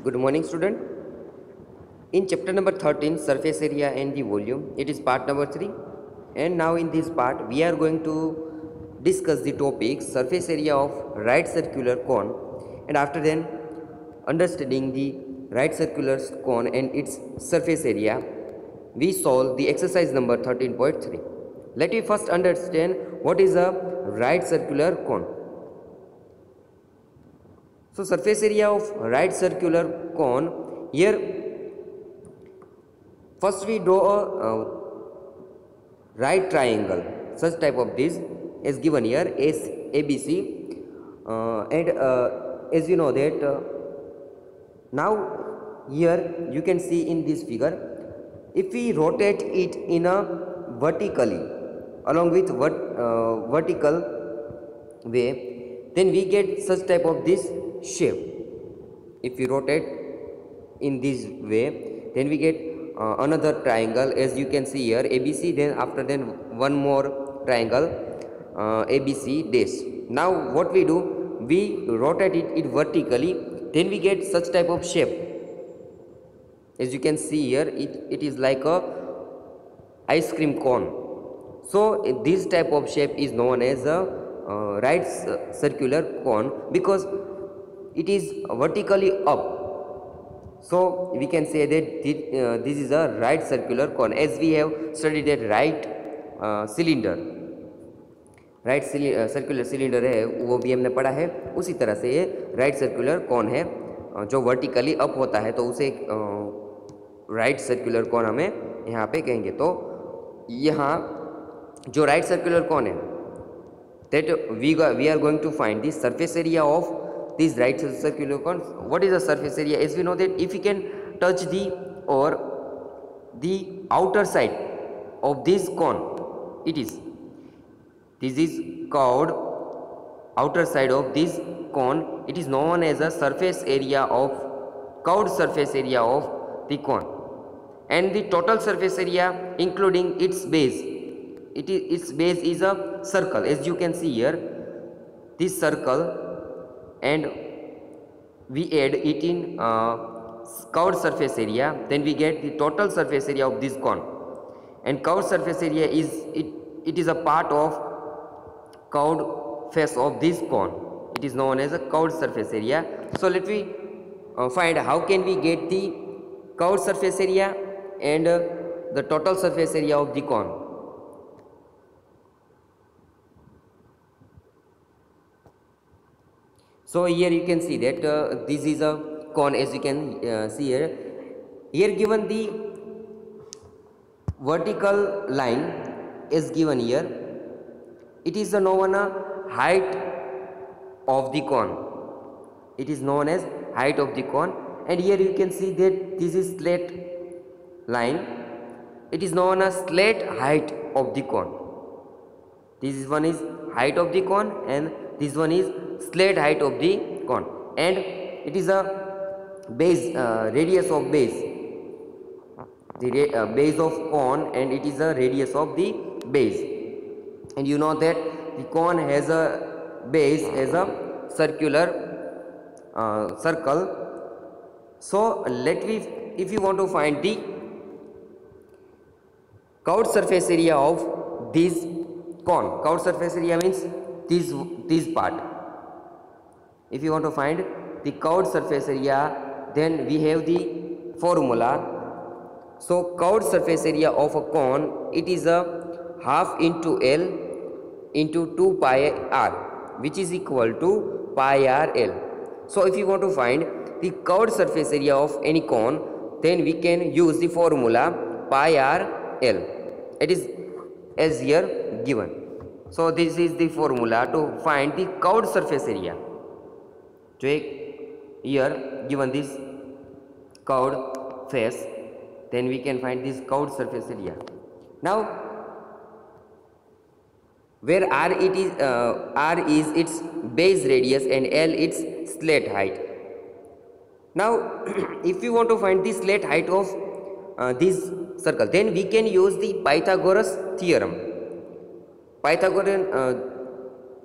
Good morning, student. In chapter number 13, surface area and the volume, it is part number 3. And now in this part, we are going to discuss the topic surface area of right circular cone. And after then, understanding the right circular cone and its surface area, we solve the exercise number 13.3. Let me first understand what is a right circular cone. So surface area of right circular cone, here first we draw a right triangle, such type of this is given here as ABC, and as you know that now here you can see in this figure, if we rotate it in a vertically along with vertical way, then we get such type of this shape. If we rotate in this way, then we get another triangle, as you can see here ABC, then after then one more triangle ABC dash. Now what we do, we rotate it vertically, then we get such type of shape. As you can see here, it is like a ice cream cone. So this type of shape is known as a right circular cone because it is vertically up. So we can say that this is a right circular cone, as we have studied that right cylinder, right circular cylinder है वो भी हमने पढ़ा है. उसी तरह से ये राइट सर्कुलर कॉन है जो वर्टिकली अप होता है, तो उसे राइट सर्कुलर कॉन हमें यहाँ पे कहेंगे. तो यहाँ जो राइट सर्कुलर कॉन है, that we are going to find the surface area of this right circular cone. What is the surface area? As we know that if we can touch the outer side of this cone, this is called outer side of this cone. It is known as a surface area of curved surface area of the cone, and the total surface area including its base. Its base is a circle, as you can see here, this circle, and we add it in curved surface area, then we get the total surface area of this cone. And curved surface area is it is a part of curved face of this cone. It is known as a curved surface area. So let me find how can we get the curved surface area and the total surface area of the cone. So here you can see that this is a cone, as you can see here. Here given the vertical line is given here. It is known as height of the cone. It is known as height of the cone, and here you can see that this is straight line. It is known as straight height of the cone. This one is height of the cone, and this one is straight height of the cone, and it is a base radius of base, the base of cone, and it is a radius of the base. And you know that the cone has a base as a circular circle. So if you want to find the curved surface area of this cone, curved surface area means this part. If you want to find the curved surface area, then we have the formula. So curved surface area of a cone, it is a half into L into 2 pi r, which is equal to pi r L. So if you want to find the curved surface area of any cone, then we can use the formula pi r L. It is as here given. So this is the formula to find the curved surface area. So here given this curved face, then we can find this curved surface area. Now where r is its base radius and L its slat height. Now if we want to find the slat height of this circle, then we can use the Pythagoras theorem. Pythagorean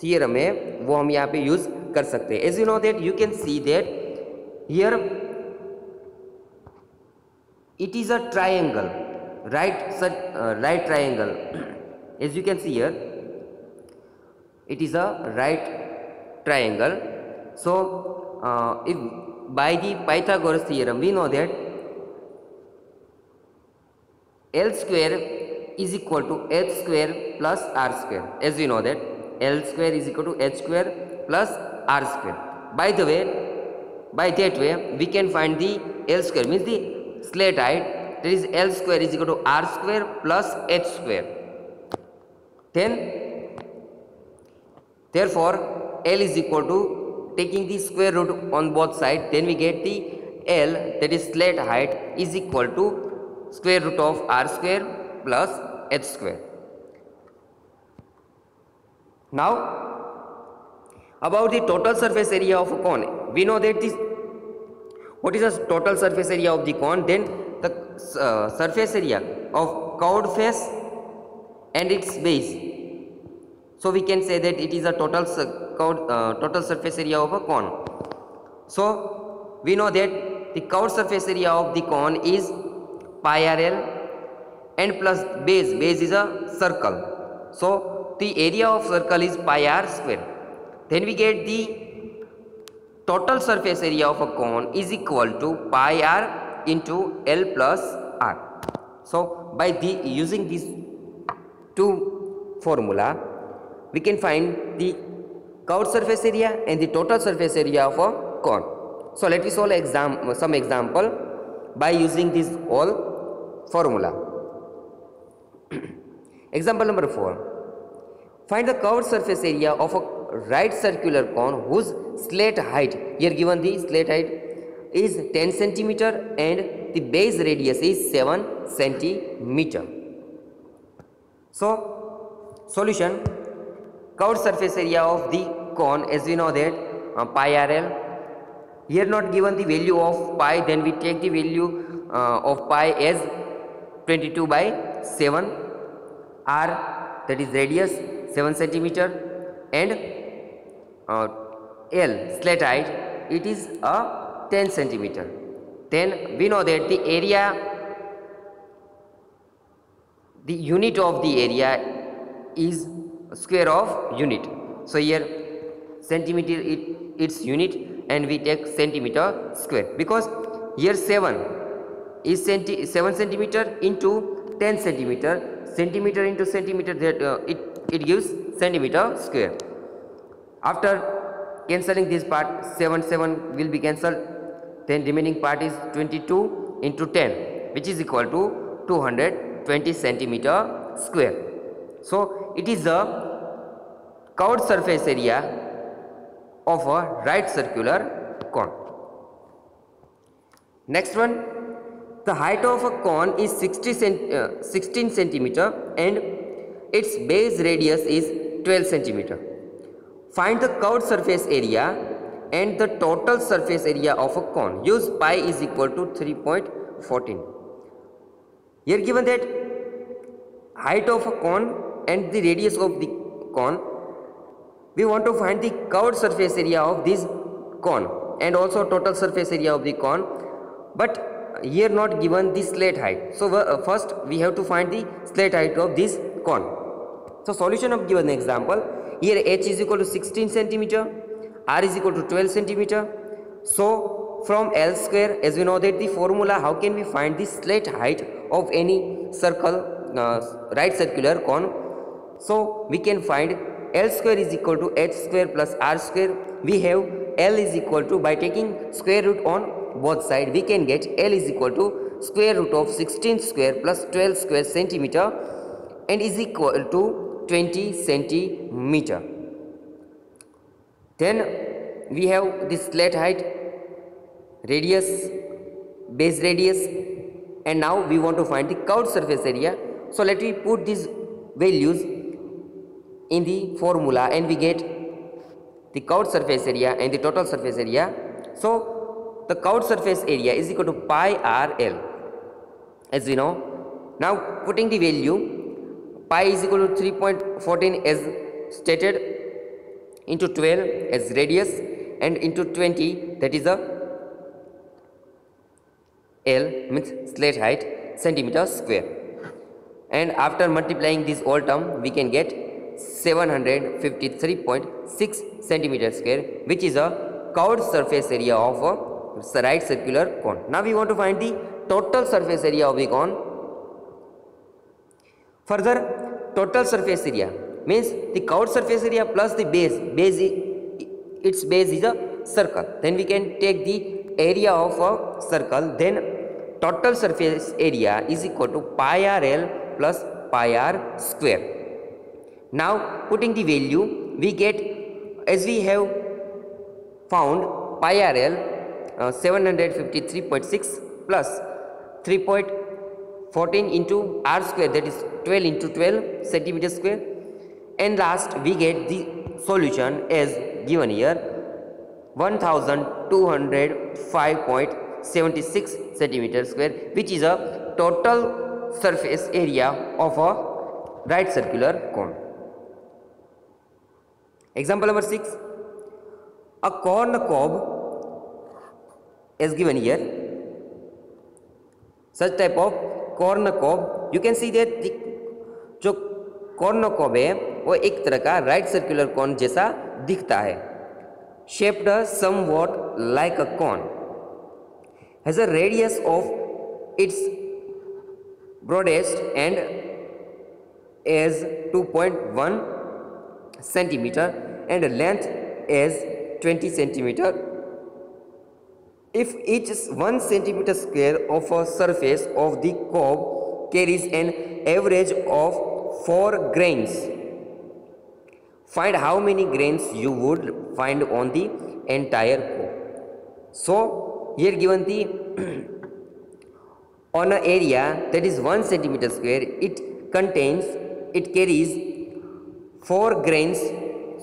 theorem है वो हम यहाँ पे use कर सकते हैं. As you know that you can see that here it is a triangle, right triangle. As you can see here, it is a right triangle. So if by the Pythagoras theorem we know that L square is equal to h square plus r square. As we know that L square is equal to h square plus r square. By the way, by that way we can find the L square, means the slat height, that is L square is equal to r square plus h square. Then therefore L is equal to, taking the square root on both sides, then we get the L, that is slat height, is equal to square root of r square plus h square. Now about the total surface area of a cone, we know that this, what is the total surface area of the cone? Then the surface area of curved face and its base. So we can say that it is a total total surface area of a cone. So we know that the curved surface area of the cone is pi r l, and plus base is a circle. So the area of circle is pi r square. Then we get the total surface area of a cone is equal to pi r into L plus r. So by using these two formula, we can find the curved surface area and the total surface area of a cone. So let me solve some example by using this all formula. Example number 4. Find the curved surface area of a right circular cone whose slat height, here given the slat height is 10 centimeter and the base radius is 7 centimeter. So solution, curved surface area of the cone, as we know that pi r l, here not given the value of pi, then we take the value of pi as 22 by 7, r, that is radius 7 centimeter, and L slat height, it is a 10 centimeter. Then we know that the area, the unit of the area is square of unit. So here centimeter its unit, and we take centimeter square, because here 7 is 7 centimeter into 10 centimeter, centimeter into centimeter, that it gives centimeter square. After cancelling this part, 7 will be cancelled, then remaining part is 22 into 10, which is equal to 220 centimeter square. So it is the curved surface area of a right circular cone. Next one, the height of a cone is 16 centimeter and its base radius is 12 centimeter. Find the curved surface area and the total surface area of a cone. Use pi is equal to 3.14. Here given that height of a cone and the radius of the cone, we want to find the curved surface area of this cone and also total surface area of the cone, but here not given the slat height. So first we have to find the slat height of this cone. So solution of given example, here h is equal to 16 centimeter, r is equal to 12 centimeter. So from L square, as we know that the formula, how can we find the slat height of any circle, right circular cone? So we can find L square is equal to h square plus r square. We have L is equal to, by taking square root on both sides, we can get L is equal to square root of 16 square plus 12 square centimeter, and is equal to 20 centimeter. Then we have the slat height, radius, base radius, and now we want to find the curved surface area. So let me put these values in the formula, and we get the curved surface area and the total surface area. So the curved surface area is equal to pi r l, as we know. Now putting the value, pi is equal to 3.14 as stated, into 12 as radius, and into 20, that is the L means slat height centimeter square, and after multiplying this all term we can get 753.6 centimeter square, which is a curved surface area of a right circular cone. Now we want to find the total surface area of the cone. Further, total surface area means the curved surface area plus the base. Its base is a circle. Then we can take the area of a circle. Then total surface area is equal to pi r L plus pi r square. Now putting the value, we get, as we have found pi r L 753.6 plus 3.14 into r square, that is 12 into 12 centimeter square, and last we get the solution as given here 1205.76 centimeter square, which is a total surface area of a right circular cone. Example number 6, a corn cob is given here. Such type of corn cob, you can see that the जो corn cob है वो एक तरह का right circular cone जैसा दिखता है. Shaped somewhat like a cone, has a radius of its broadest end as 2.1 centimeter and length as 20 centimeter. If each 1 centimeter square of a surface of the cob carries an average of 4 grains, find how many grains you would find on the entire cob. So here given the on an area that is 1 centimeter square, it carries 4 grains.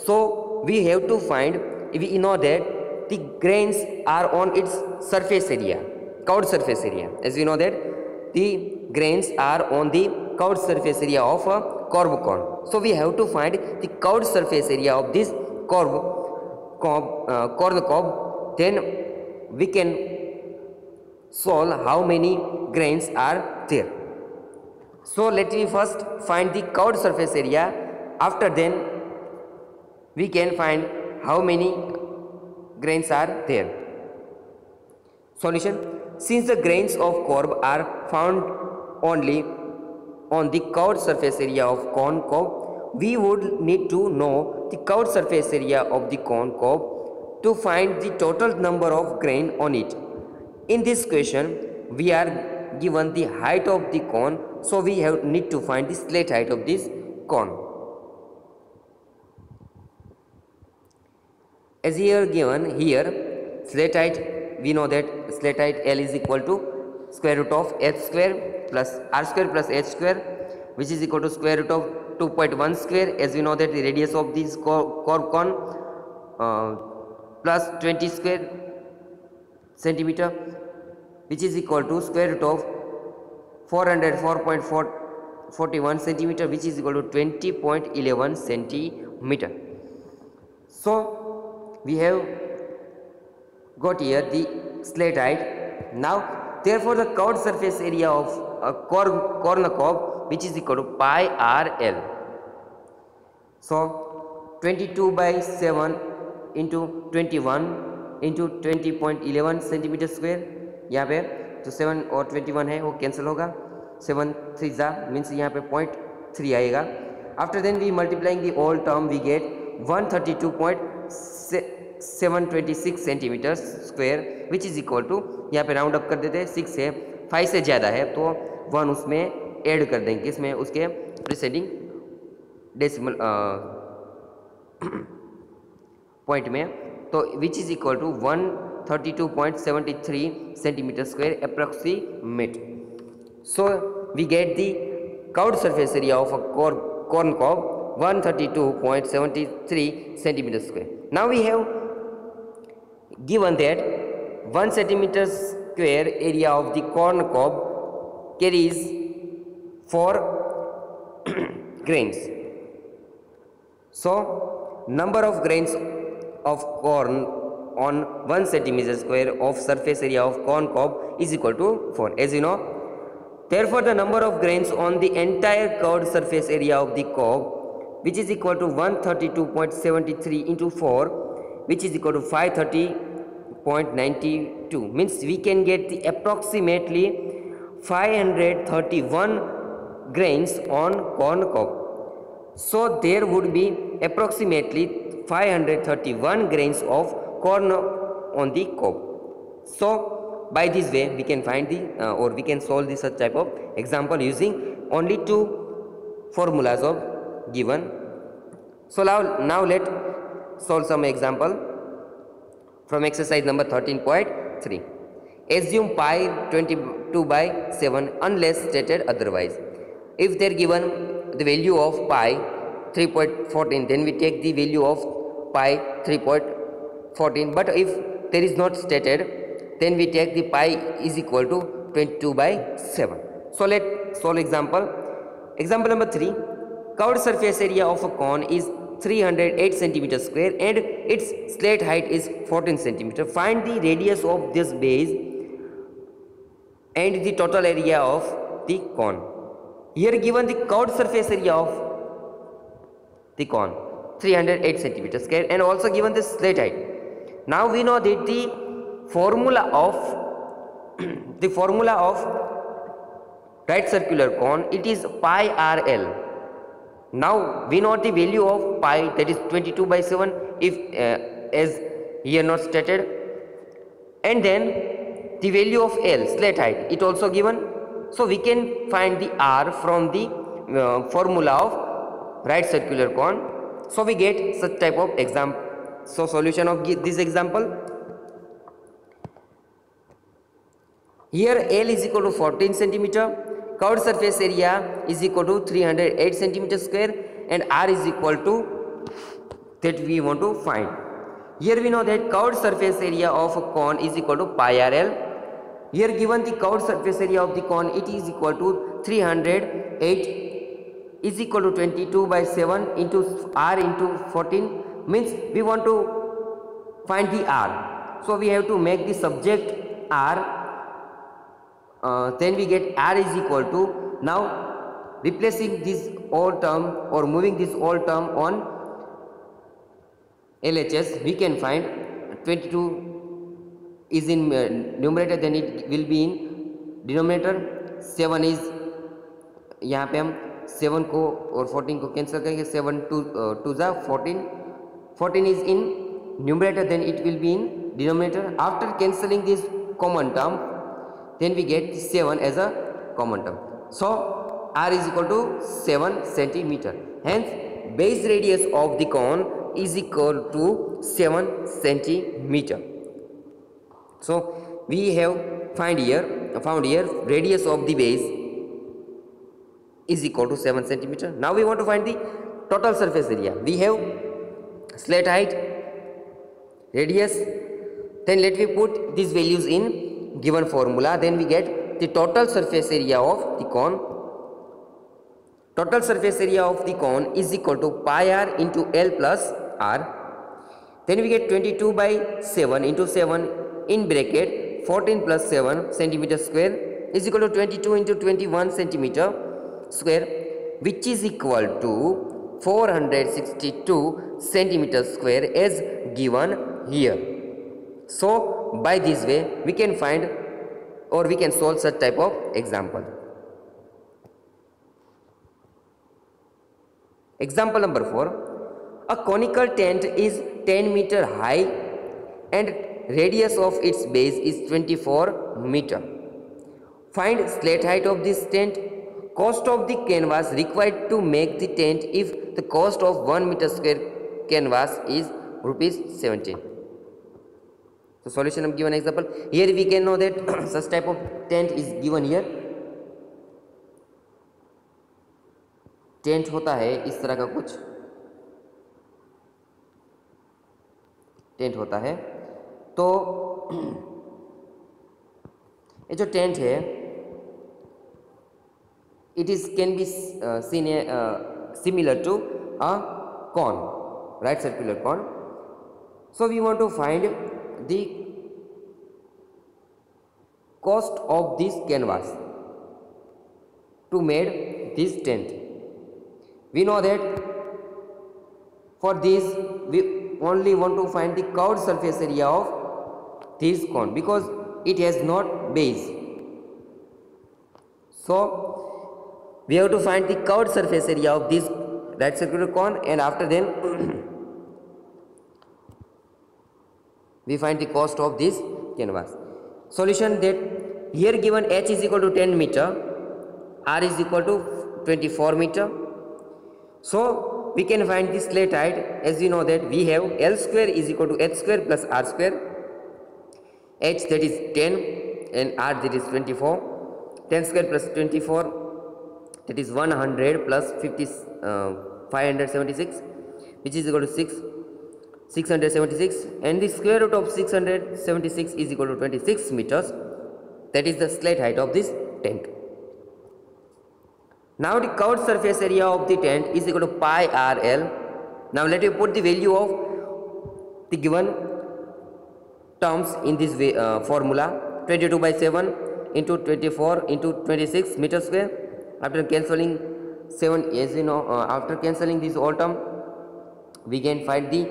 So we have to find, we know that the grains are on its surface area, curved surface area. As we know that the grains are on the curved surface area of a corn cone. So we have to find the curved surface area of this corn cob. Then we can solve how many grains are there. So let me first find the curved surface area. After then we can find how many grains are there. Solution: since the grains of cob are found only on the curved surface area of corn cob, we would need to know the curved surface area of the corn cob to find the total number of grain on it. In this question we are given the height of the cone, so we need to find the slat height of this cone. As here given here, slat height, we know that slat height L is equal to square root of h square plus r square plus h square, which is equal to square root of 2.1 square. As we know that the radius of this curved cone plus 20 square centimeter, which is equal to square root of 404.41 centimeter, which is equal to 20.11 centimeter. So we have got here the slat height. Now therefore the curved surface area of a corn cob, which is equal to pi r L. So 22 by 7 into 21 into 20.11 centimeter square. यहाँ पे जो 7 और 21 है वो cancel होगा, 7 3 जा means यहाँ पे 0.3 आएगा. After then we multiplying the all term we get 132.726 centimetre square, which is equal to, यहाँ पे राउंड अप कर देते हैं, 6 है, 5 से ज़्यादा है तो 1 उसमें ऐड कर देंगे, इसमें उसके प्रीसीडिंग डेसिमल पॉइंट में, तो which is equal to 132.73 centimetre square approximate. So we get the curved surface area of a corn cob 132.73 centimeter square. Now we have given that 1 centimeter square area of the corn cob carries 4 grains. So number of grains of corn on 1 centimeter square of surface area of corn cob is equal to 4, as you know. Therefore, the number of grains on the entire curved surface area of the cob, which is equal to 132.73 into 4, which is equal to 530.92, means we can get the approximately 531 grains on corn cob. So there would be approximately 531 grains of corn on the cob. So by this way we can find the or we can solve this such type of example using only two formulas of given. So now let solve some example from exercise number 13.3. Assume pi 22/7 unless stated otherwise. If they are given the value of pi 3.14, then we take the value of pi 3.14, but if there is not stated, then we take the pi is equal to 22/7. So let's solve example. Example number 3. Curved surface area of a cone is 308 centimeter square and its slat height is 14 centimeter. Find the radius of this base and the total area of the cone. Here given the curved surface area of the cone 308 centimeter square and also given the slat height. Now we know that the formula of right circular cone, it is pi RL. Now we know the value of pi, that is 22/7 if as here not stated, and then the value of L, slat height, it also given. So we can find the R from the formula of right circular cone. So we get such type of example. So solution of this example, here L is equal to 14 centimeter, curved surface area is equal to 308 centimeter square, and R is equal to that we want to find. Here we know that curved surface area of a cone is equal to pi RL. Here given the curved surface area of the cone, it is equal to 308 is equal to 22/7 into R into 14, means we want to find the R. So we have to make the subject R, then we get R is equal to, now replacing this all term or moving this all term on LHS, we can find 22 is in numerator, then it will be in denominator. 7 is, यहाँ पे हम 7 को और 14 को cancel करेंगे, 7 2 जा 14 is in numerator, then it will be in denominator. After cancelling this common term, then we get 7 as a common term. So R is equal to 7 centimeter. Hence base radius of the cone is equal to 7 centimeter. So we have found here radius of the base is equal to 7 centimeter. Now we want to find the total surface area. We have slat height, radius, then let me put these values in given formula, then we get the total surface area of the cone. Total surface area of the cone is equal to pi R into L plus R. Then we get 22/7 into 7 in bracket 14 plus 7 centimeter square is equal to 22 into 21 centimeter square, which is equal to 462 centimeter square as given here. So by this way we can find or we can solve such type of example. Example number 4. A conical tent is 10 meter high and radius of its base is 24 meter. Find slat height of this tent. Cost of the canvas required to make the tent if the cost of 1 meter square canvas is rupees 17. So solution of given example. Here we can know that such type of tent is given here. Tent होता है इस तरह का कुछ tent होता है, तो ये जो टेंट है it is can be seen similar to a cone, right circular cone. So we want to find the cost of this canvas to made this tent. We know that for this we only want to find the curved surface area of this cone because it has not base. So we have to find the curved surface area of this right circular cone, and after then we find the cost of this canvas. Solution: that here given h is equal to 10 meter, r is equal to 24 meter. So we can find the slate height, as you know that we have L square is equal to h square plus r square, h that is 10 and r that is 24. 10 square plus 24, that is 100 plus 576, which is equal to 676, and the square root of 676 is equal to 26 meters. That is the slate height of this tent. Now the curved surface area of the tent is equal to pi RL. Now let me put the value of the given terms in this formula: 22 by 7 into 24 into 26 meter square. After cancelling 7, as you know, after cancelling this all term, we can find the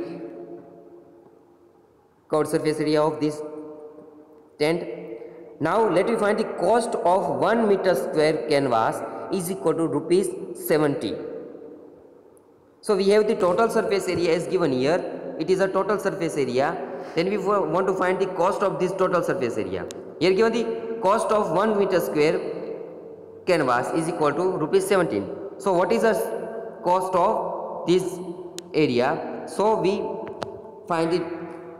curved surface area of this tent. Now let me find the cost of 1 meter square canvas is equal to rupees 70. So we have the total surface area is given here. It is a total surface area. Then we want to find the cost of this total surface area. Here given the cost of 1 meter square canvas is equal to rupees 17. So what is the cost of this area? So we find the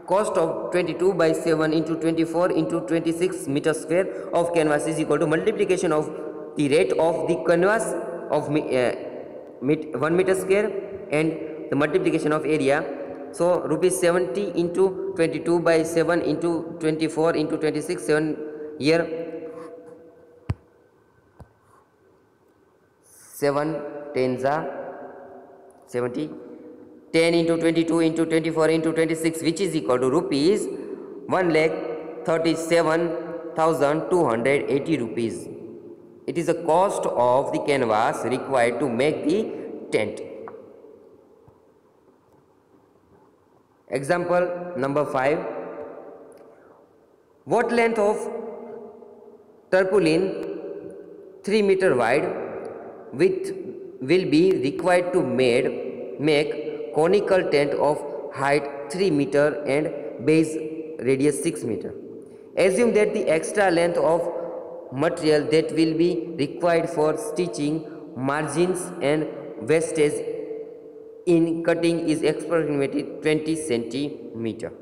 cost of 22 by 7 into 24 into 26 meter square of canvas is equal to multiplication of the rate of the canvas of 1 meter square and the multiplication of area. So rupees 70 into 22 by 7 into 24 into 26, 7 here 7 tens are 70, 10 into 22 into 24 into 26, which is equal to rupees 1,37,280 rupees. It is the cost of the canvas required to make the tent. Example number 5. What length of tarpaulin 3 meter wide width will be required to make conical tent of height 3 meter and base radius 6 meter. Assume that the extra length of material that will be required for stitching, margins and wastage in cutting is approximately 20 centimeter.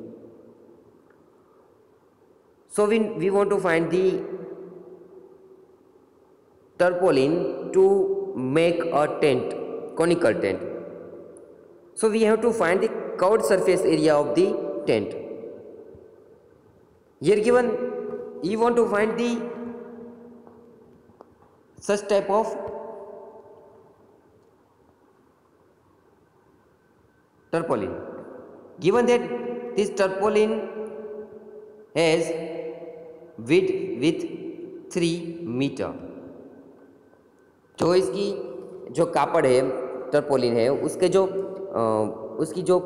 So we want to find the tarpaulin to make a tent, conical tent. So we have to find the curved surface area of the tent. Here given you want to find the such type of tarpaulin. Given that this tarpaulin has width 3 meter, जो इसकी जो कापड़ है tarpaulin है उसके जो उसकी जो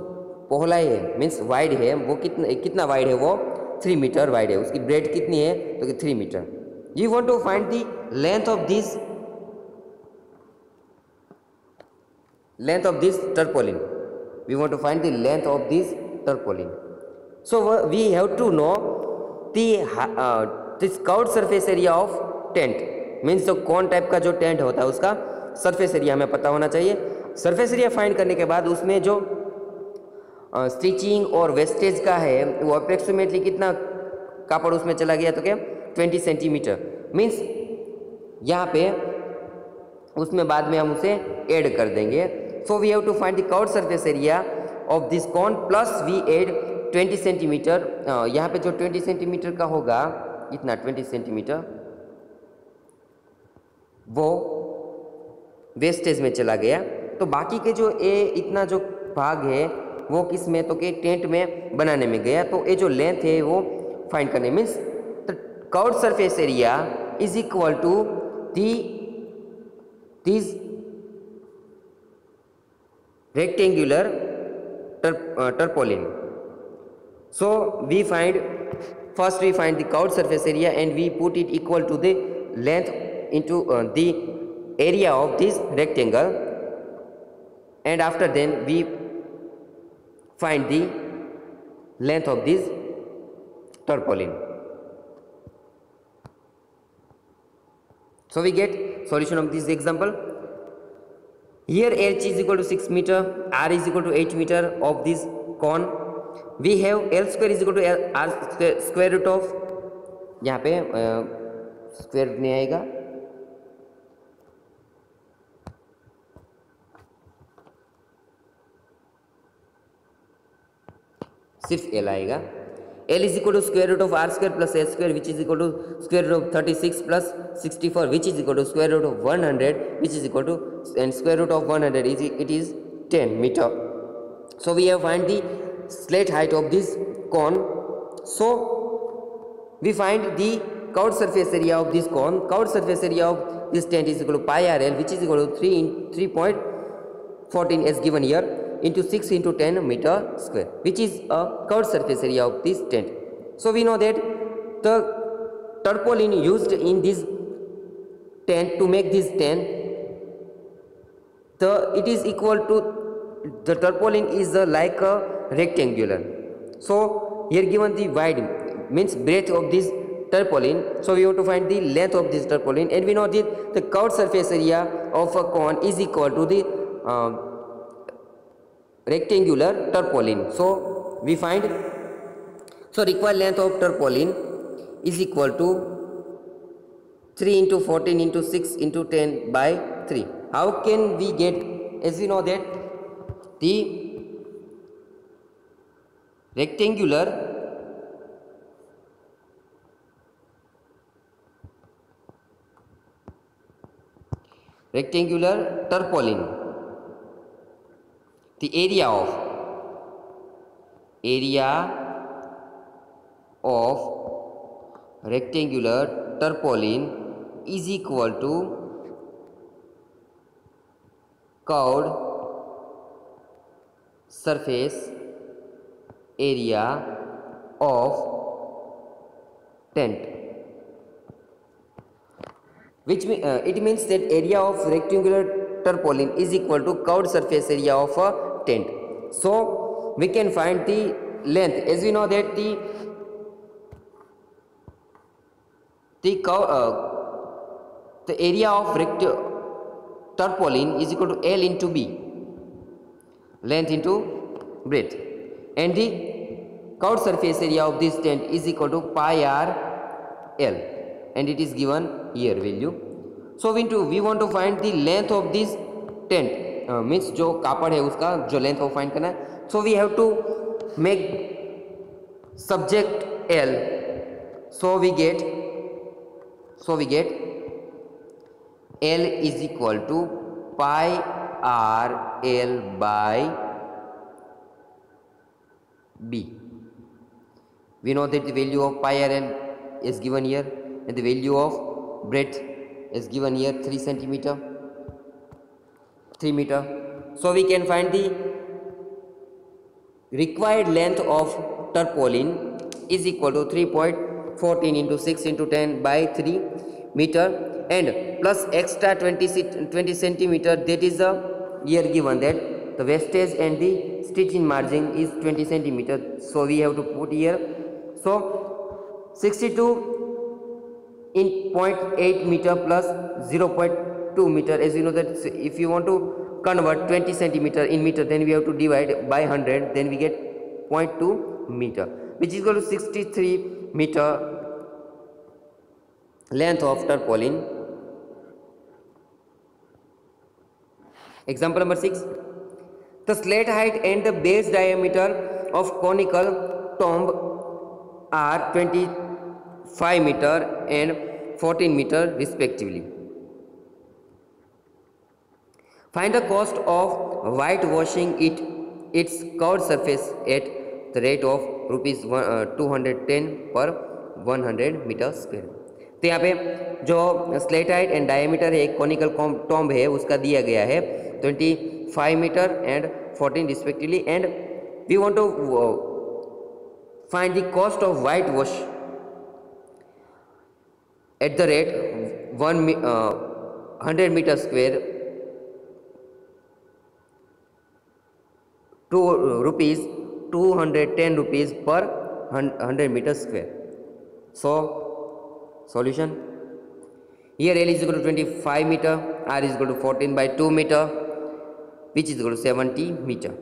पहलाई है मीन्स वाइड है वो कितना वाइड है, वो 3 मीटर वाइड है. उसकी ब्रेड कितनी है तो 3 metre. You want to find the length of this tarpaulin. We want to find the length of this tarpaulin. So we have to know this curved surface area of tent. Means जो कौन type का जो tent होता है उसका surface area हमें पता होना चाहिए. सरफेस एरिया फाइंड करने के बाद उसमें जो स्टिचिंग और वेस्टेज का है वो अप्रोक्सीमेटली कितना कापड़ उसमें चला गया तो क्या 20 सेंटीमीटर. मीन्स यहाँ पे उसमें बाद में हम उसे ऐड कर देंगे. So we have to find the curved surface area of this cone plus we add 20 centimetre. यहाँ पे जो 20 सेंटीमीटर का होगा इतना 20 सेंटीमीटर वो वेस्टेज में चला गया. तो बाकी के जो इतना जो भाग है वो किस में, तो कि टेंट में बनाने में गया। तो ये जो लेंथ है वो फाइंड करने means the curved surface area is equal to this rectangular tarpaulin. So we find, first we find the curved surface area and we put it equal to the length into the area of this rectangle, and after then we find the length of this tarpaulin. So we get solution of this example. Here H is equal to 6 meter, R is equal to 8 meter of this cone. We have L square is equal to R square root of, यहाँ पे square root नहीं आएगा, सिर्फ L आएगा। L is equal to square root of R square plus S square, which is equal to square root of 36 plus 64, which is equal to square root of 100, which is equal to, and square root of 100 is, it is 10 meter. So we have find the slat height of this cone. So we find the curved surface area of this cone. Curved surface area of this tent is equal to pi RL, which is equal to 3.14 as given here, into 6 into 10 meter square, which is a curved surface area of this tent. So we know that the tarpaulin used in this tent to make this tent, it is equal to, the tarpaulin is like a rectangular. So here given the wide means breadth of this tarpaulin, so we have to find the length of this tarpaulin, and we know that the curved surface area of a cone is equal to the rectangular tarpaulin. So we find, so required length of tarpaulin is equal to 3 into 14 into 6 into 10 by 3. How can we get, as we know that the rectangular tarpaulin, the area of rectangular tarpaulin is equal to curved surface area of tent, which it means that area of rectangular tarpaulin is equal to curved surface area of a tent. So we can find the length, as we know that the area of tarpaulin is equal to L into B, length into breadth, and the curved surface area of this tent is equal to pi r L, and it is given here value. So we want to find the length of this tent, means जो कापड़ है उसका जो length वो find करना है. So we have to make subject L. So we get L is equal to pi r L by B. We know that the value of pi r L is given here, and the value of breadth is given here 3 centimeter, 3 meter. So we can find the required length of tarpaulin is equal to 3.14 into 6 into 10 by 3 meter, and plus extra 20 centimeter, that is the here given that the wastage and the stitching margin is 20 centimeter. So we have to put here. So 62 in 0.8 meter plus 0.2 meter. As you know that if you want to convert 20 centimeter in meter, then we have to divide by 100, then we get 0.2 meter, which is equal to 63 meter length of tarpaulin. Example number 6. The slat height and the base diameter of conical tomb are 25 meter and 14 meter respectively. Find the cost of whitewashing it its curved surface at the rate of rupees 210 per 100 metre square. तो यहाँ पे जो slant height and diameter है, conical tomb है, उसका दिया गया है 25 metre and 14 respectively, and we want to find the cost of white wash at the rate 100 meter square to rupees 210 rupees per 100 meter square. So solution, here L is equal to 25 meter, R is equal to 14 by 2 meter, which is equal to 70 meter.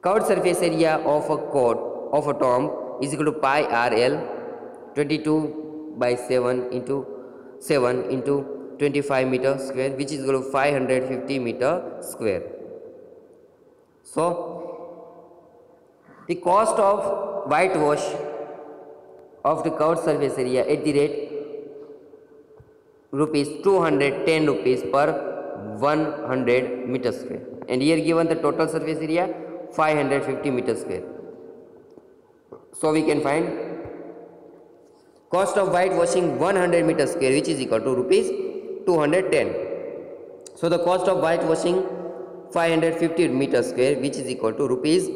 Curved surface area of a chord of a tomb is equal to pi RL 22 by 7 into 25 meter square, which is equal to 550 meter square. So the cost of whitewash of the curved surface area at the rate rupees 210 rupees per 100 meter square, and here given the total surface area 550 meter square. So we can find cost of whitewashing 100 meter square, which is equal to rupees 210. So the cost of whitewashing 550 meter square, which is equal to rupees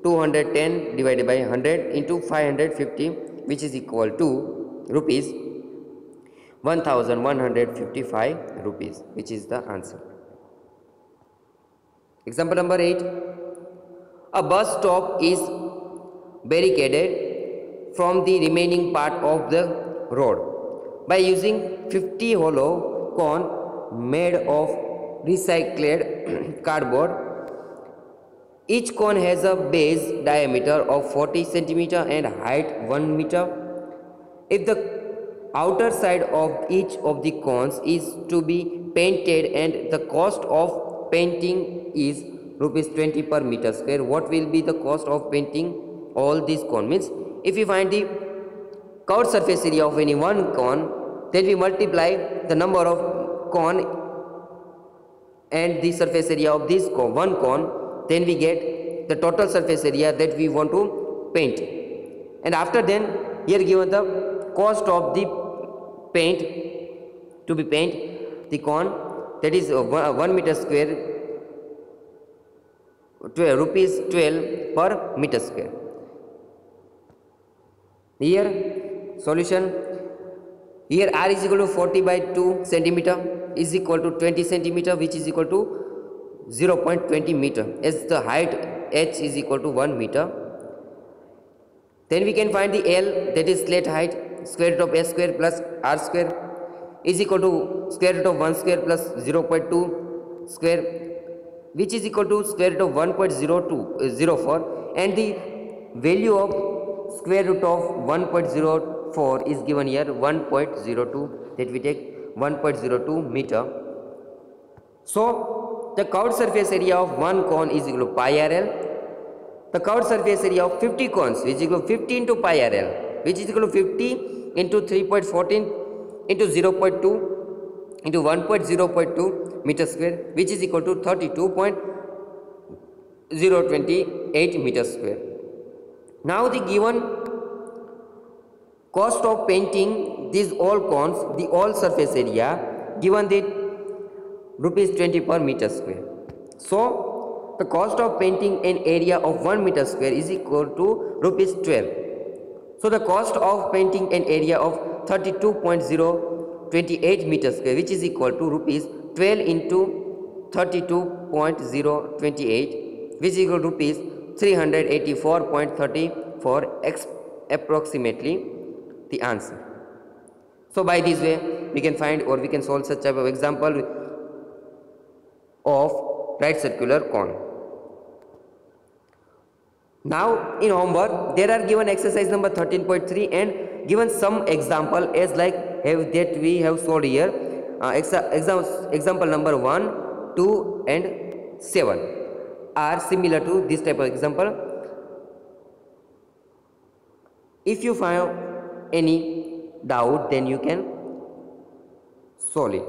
210 divided by 100 into 550, which is equal to rupees 1155 rupees, which is the answer. Example number 8. A bus stop is barricaded from the remaining part of the road by using 50 hollow cone made of recycled cardboard. Each cone has a base diameter of 40 centimeter and height 1 meter. If the outer side of each of the cones is to be painted and the cost of painting is rupees 20 per meter square, what will be the cost of painting all these cones? Means if we find the curved surface area of any one cone, then we multiply the number of cone and the surface area of this one cone, then we get the total surface area that we want to paint. And after then, here given the cost of the paint to be paint the cone, that is 1 meter square, rupees 12 per meter square. Here solution, here R is equal to 40 by 2 centimeter is equal to 20 centimeter, which is equal to 0.20 meter, as the height h is equal to 1 meter. Then we can find the L, that is slate height, square root of s square plus r square is equal to square root of 1 square plus 0.2 square, which is equal to square root of 1.0204, and the value of square root of 1.04 is given here 1.02, that we take 1.02 meter. So the curved surface area of one cone is equal to pi RL. The curved surface area of 50 cones, which is equal to 50 into pi RL, which is equal to 50 into 3.14 into 0.2 into 1.0.2 meter square, which is equal to 32.028 meter square. Now the given cost of painting these all cones, the all surface area, given the rupees 20 per meter square. So the cost of painting an area of 1 meter square is equal to rupees 12. So the cost of painting an area of 32.028 meter square, which is equal to rupees 12 into 32.028, which is equal to rupees 384.34, approximately the answer. So by this way we can find, or we can solve such type of example of right circular cone. Now in homework there are given exercise number 13.3 and given some example as like that we have solved here. Example number 1, 2 and 7 are similar to this type of example. If you find any doubt, then you can solve it.